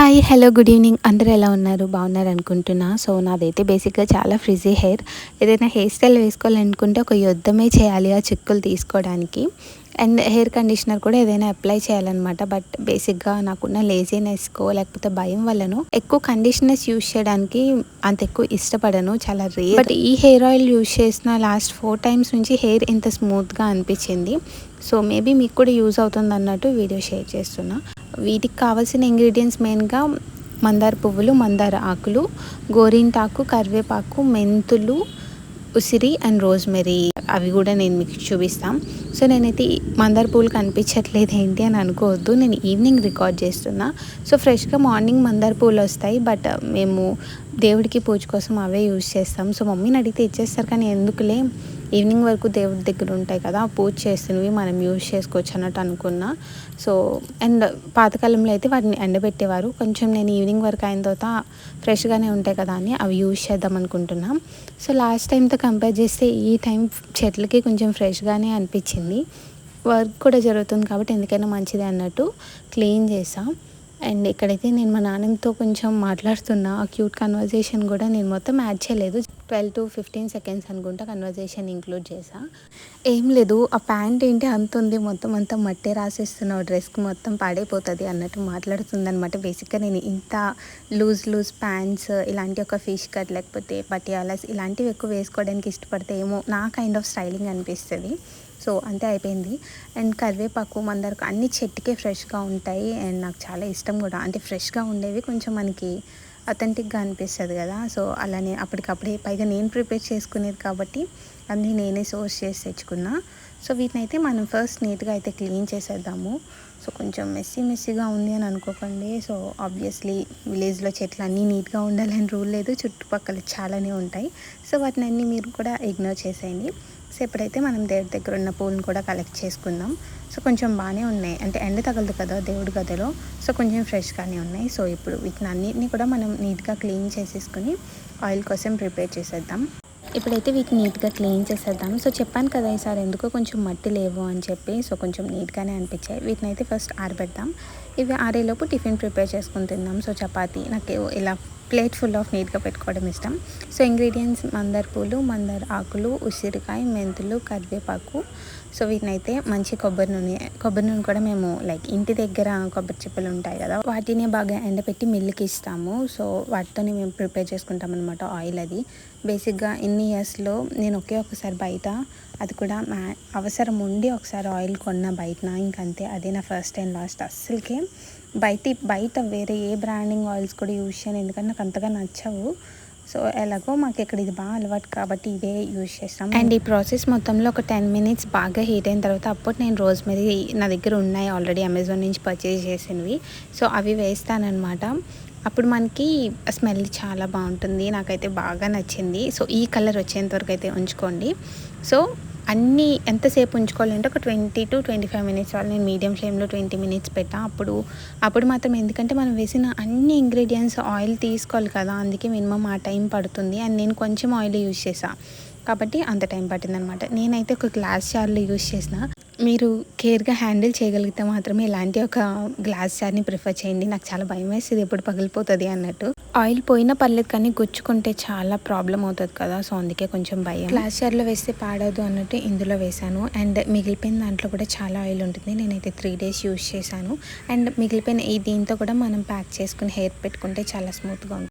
Hi hello good evening అందరూ ఎలా ఉన్నారు బాగున్నారు అనుకుంటున్నా. సో నాదైతే బేసిక్గా చాలా ఫ్రిజీ హెయిర్. ఏదైనా హెయిర్ స్టైల్ వేసుకోవాలనుకుంటే ఒక యుద్ధమే చేయాలి ఆ చిక్కులు తీసుకోవడానికి. అండ్ హెయిర్ కండిషనర్ కూడా ఏదైనా అప్లై చేయాలన్నమాట. బట్ బేసిక్గా నాకున్న లేజీనెస్కో లేకపోతే భయం వల్లనో ఎక్కువ కండిషనర్స్ యూస్ చేయడానికి అంత ఎక్కువ ఇష్టపడను, చాలా రేర్. బట్ ఈ హెయిర్ ఆయిల్ యూస్ చేసిన లాస్ట్ 4 టైమ్స్ నుంచి హెయిర్ ఇంత స్మూత్గా అనిపించింది. సో మేబీ మీకు కూడా యూజ్ అవుతుంది అన్నట్టు వీడియో షేర్ చేస్తున్నా. వీటికి కావాల్సిన ఇంగ్రీడియంట్స్ మెయిన్గా మందార పువ్వులు, మందార ఆకులు, గోరింటాకు, కరివేపాకు, మెంతులు, ఉసిరి అండ్ రోజ్మెరీ. అవి కూడా నేను మీకు చూపిస్తాను. సో నేనైతే మందార పువ్వులు కనిపించట్లేదు ఏంటి అని అనుకోవద్దు, నేను ఈవినింగ్ రికార్డ్ చేస్తున్నా. సో ఫ్రెష్గా మార్నింగ్ మందార పువ్వులు వస్తాయి, బట్ మేము దేవుడికి పూజ కోసం అవే యూజ్ చేస్తాం. సో మమ్మీని అడిగితే ఇచ్చేస్తారు, కానీ ఎందుకులే ఈవినింగ్ వరకు దేవుడి దగ్గర ఉంటాయి కదా, పూజ చేస్తున్నవి మనం యూజ్ చేసుకోవచ్చు అన్నట్టు అనుకున్నా. సో అండ్ పాతకాలంలో అయితే వాటిని ఎండబెట్టేవారు. కొంచెం నేను ఈవినింగ్ వరకు అయిన తర్వాత ఫ్రెష్గానే ఉంటాయి కదా అని అవి యూజ్ చేద్దాం అనుకుంటున్నాం. సో లాస్ట్ టైంతో కంపేర్ చేస్తే ఈ టైం చెట్లకి కొంచెం ఫ్రెష్గానే అనిపించింది. వర్క్ కూడా జరుగుతుంది కాబట్టి ఎందుకైనా మంచిది అన్నట్టు క్లీన్ చేసాం. అండ్ ఇక్కడైతే నేను మా నాన్నతో కొంచెం మాట్లాడుతున్నా. ఆ క్యూట్ కన్వర్జేషన్ కూడా నేను మొత్తం యాడ్ చేయలేదు, 12 to 15 సెకండ్స్ అనుకుంటా కన్వర్జేషన్ ఇంక్లూడ్ చేసా. ఏం లేదు, ఆ ప్యాంట్ ఏంటి అంత ఉంది, మొత్తం అంతా మట్టే రాసేస్తున్నావు, డ్రెస్కి మొత్తం పాడైపోతుంది అన్నట్టు మాట్లాడుతుంది అనమాట. బేసిక్గా నేను ఇంత లూజ్ ప్యాంట్స్, ఇలాంటి ఒక ఫిష్ కట్ లేకపోతే పటియాలాస్ ఇలాంటివి ఎక్కువ వేసుకోవడానికి ఇష్టపడితే ఏమో నా కైండ్ ఆఫ్ స్టైలింగ్ అనిపిస్తుంది. సో అంతే అయిపోయింది. అండ్ కరివేపాకు, మందారకు అన్ని చెట్టుకే ఫ్రెష్గా ఉంటాయి. అండ్ నాకు చాలా ఇష్టం కూడా, అంటే ఫ్రెష్గా ఉండేవి కొంచెం మనకి అథెంటిక్గా అనిపిస్తుంది కదా. సో అలానే అప్పటికప్పుడే, పైగా నేను ప్రిపేర్ చేసుకునేది కాబట్టి అన్నీ నేనే సోర్స్ చేసి తెచ్చుకున్నా. సో వీటిని అయితే మనం ఫస్ట్ నీట్గా అయితే క్లీన్ చేసేద్దాము. సో కొంచెం మెస్సీగా ఉంది అని అనుకోకండి. సో ఆబ్వియస్లీ విలేజ్లో చెట్లు అన్నీ నీట్గా ఉండాలని రూల్ లేదు, చుట్టుపక్కల చాలానే ఉంటాయి. సో వాటిని అన్నీ మీరు కూడా ఇగ్నోర్ చేసేయండి. సో ఇప్పుడైతే మనం దేవుడి దగ్గర ఉన్న పూలను కూడా కలెక్ట్ చేసుకుందాం. సో కొంచెం బాగానే ఉన్నాయి, అంటే ఎండ తగలదు కదా దేవుడి గదిలో, సో కొంచెం ఫ్రెష్గానే ఉన్నాయి. సో ఇప్పుడు వీటిని అన్నిటిని కూడా మనం నీట్గా క్లీన్ చేసేసుకుని ఆయిల్ కోసం ప్రిపేర్ చేసేద్దాం. ఇప్పుడైతే వీటిని నీట్గా క్లీన్ చేసేద్దాం. సో చెప్పాను కదా ఈసారి ఎందుకో కొంచెం మట్టి లేవు అని చెప్పి, సో కొంచెం నీట్గానే అనిపించాయి. వీటిని అయితే ఫస్ట్ ఆరబెడదాం. ఇవి ఆరేలోపు టిఫిన్ ప్రిపేర్ చేసుకుని తిందాం. సో చపాతీ నాకు ఇలా ప్లేట్ ఫుల్ ఆఫ్ నీట్గా పెట్టుకోవడం ఇష్టం. సో ఇంగ్రీడియంట్స్ మందార పూలు, మందార ఆకులు, ఉసిరికాయ, మెంతులు, కరివేపాకు. సో వీటిని అయితే మంచి కొబ్బరి నూనె కూడా మేము లైక్ ఇంటి దగ్గర కొబ్బరి చిప్పలు ఉంటాయి కదా, వాటిని బాగా ఎండపెట్టి మిల్లుకి ఇస్తాము. సో వాటితోనే మేము ప్రిపేర్ చేసుకుంటాం అనమాట ఆయిల్. అది బేసిక్గా ఇన్ని ఇయర్స్లో నేను ఒకసారి బయట, అది కూడా అవసరం ఉండి ఒకసారి ఆయిల్ కొన్న బయటన, ఇంకంతే. అదే నా ఫస్ట్ అండ్ లాస్ట్. అస్సలకే బయట వేరే ఏ బ్రాండింగ్ ఆయిల్స్ కూడా యూజ్ చేయను, ఎందుకంటే నాకు అంతగా నచ్చవు. సో ఎలాగో మాకు ఇక్కడ ఇది బాగా అలవాటు కాబట్టి ఇదే యూజ్ చేస్తాం. అండ్ ఈ ప్రాసెస్ మొత్తంలో ఒక 10 minutes బాగా హీట్ అయిన తర్వాత అప్పుడు నేను రోజ్మెరీ, నా దగ్గర ఉన్నాయి ఆల్రెడీ అమెజాన్ నుంచి పర్చేజ్ చేసినవి, సో అవి వేస్తానన్నమాట. అప్పుడు మనకి స్మెల్ చాలా బాగుంటుంది, నాకైతే బాగా నచ్చింది. సో ఈ కలర్ వచ్చేంత వరకు అయితే ఉంచుకోండి. సో అన్నీ ఎంతసేపు ఉంచుకోవాలంటే ఒక 20 to 25 minutes. వాళ్ళు నేను మీడియం ఫ్లేమ్లో 20 minutes పెట్టా. అప్పుడు మాత్రం, ఎందుకంటే మనం వేసిన అన్ని ఇంగ్రీడియంట్స్ ఆయిల్ తీసుకోవాలి కదా, అందుకే మినిమం ఆ టైం పడుతుంది. అండ్ నేను కొంచెం ఆయిల్ యూజ్ చేసా కాబట్టి అంత టైం పట్టిందనమాట. నేనైతే ఒక గ్లాస్ జార్లో యూజ్ చేసిన. మీరు కేర్గా హ్యాండిల్ చేయగలిగితే మాత్రమే ఇలాంటి ఒక గ్లాస్ జార్ని ప్రిఫర్ చేయండి. నాకు చాలా భయం వేస్తుంది ఎప్పుడు పగిలిపోతుంది అన్నట్టు. ఆయిల్ పోయినా పర్లేదు, కానీ గుచ్చుకుంటే చాలా ప్రాబ్లం అవుతుంది కదా, సో అందుకే కొంచెం భయం. గ్లాస్ జార్లో వేస్తే పాడదు అన్నట్టు ఇందులో వేసాను. అండ్ మిగిలిపోయిన దాంట్లో కూడా చాలా ఆయిల్ ఉంటుంది, నేనైతే 3 days యూజ్ చేశాను. అండ్ మిగిలిపోయిన దీంతో కూడా మనం ప్యాక్ చేసుకుని హెయిర్ పెట్టుకుంటే చాలా స్మూత్గా ఉంటుంది.